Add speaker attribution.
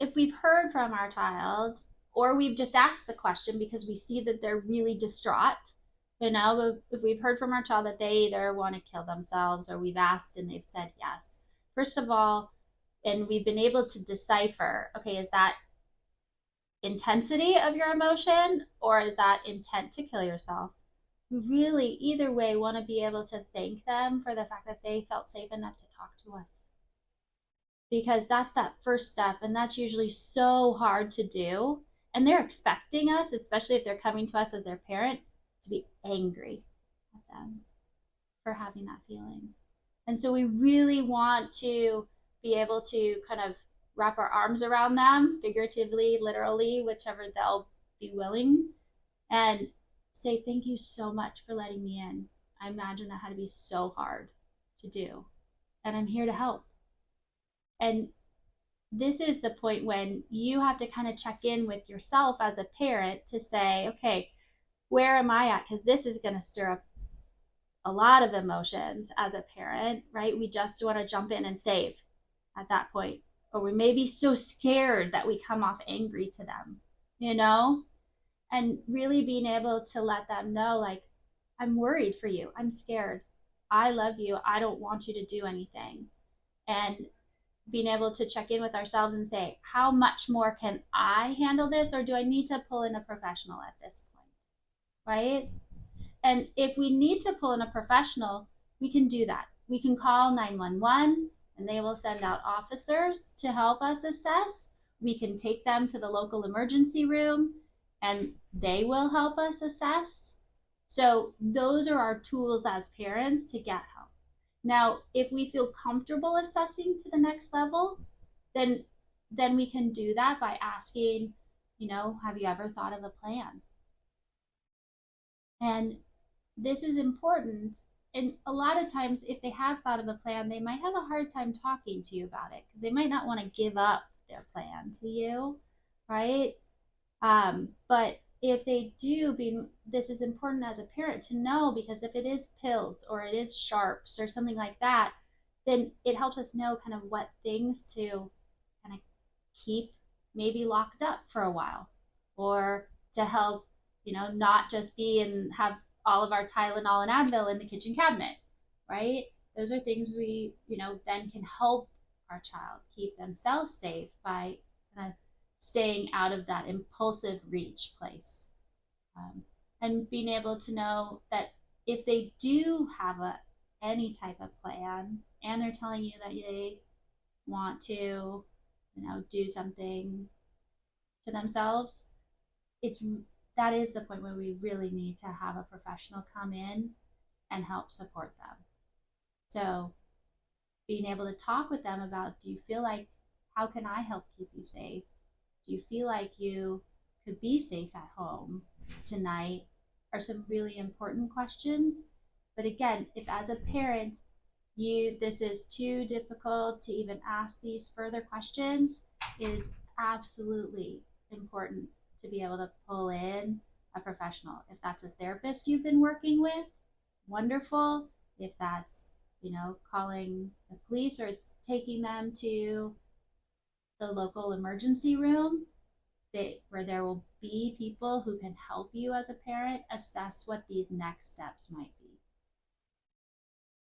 Speaker 1: if we've heard from our child, or we've just asked the question because we see that they're really distraught, if we've heard from our child that they either want to kill themselves or we've asked and they've said yes, first of all, and we've been able to decipher, okay, is that intensity of your emotion or is that intent to kill yourself? We really, either way, want to be able to thank them for the fact that they felt safe enough to talk to us, because that's that first step, and that's usually so hard to do. And they're expecting us, especially if they're coming to us as their parent, to be angry at them for having that feeling. And so we really want to be able to kind of wrap our arms around them, figuratively, literally, whichever they'll be willing, and say, thank you so much for letting me in. I imagine that had to be so hard to do. And I'm here to help. And this is the point when you have to kind of check in with yourself as a parent to say, okay, where am I at? Because this is going to stir up a lot of emotions as a parent, right? We just want to jump in and save at that point. Or we may be so scared that we come off angry to them, you know? And really being able to let them know, like, I'm worried for you. I'm scared. I love you. I don't want you to do anything. And being able to check in with ourselves and say, how much more can I handle this, or do I need to pull in a professional at this point? Right? And if we need to pull in a professional, we can do that. We can call 911 and they will send out officers to help us assess. We can take them to the local emergency room and they will help us assess. So those are our tools as parents to get help. Now, if we feel comfortable assessing to the next level, then we can do that by asking, have you ever thought of a plan? And this is important. And a lot of times, if they have thought of a plan, they might have a hard time talking to you about it because they might not want to give up their plan to you, right? But if they do, this is important as a parent to know, because if it is pills or it is sharps or something like that, then it helps us know kind of what things to kind of keep maybe locked up for a while, or to help, not just be and have all of our Tylenol and Advil in the kitchen cabinet, right? Those are things we, then can help our child keep themselves safe by kind of staying out of that impulsive reach place. And being able to know that if they do have any type of plan and they're telling you that they want to, do something to themselves, that is the point where we really need to have a professional come in and help support them. So being able to talk with them about, do you feel like, how can I help keep you safe? Do you feel like you could be safe at home tonight? Are some really important questions. But again, if as a parent this is too difficult to even ask these further questions, it is absolutely important to be able to pull in a professional. If that's a therapist you've been working with, wonderful. If that's, calling the police or taking them to the local emergency room, where there will be people who can help you as a parent assess what these next steps might be.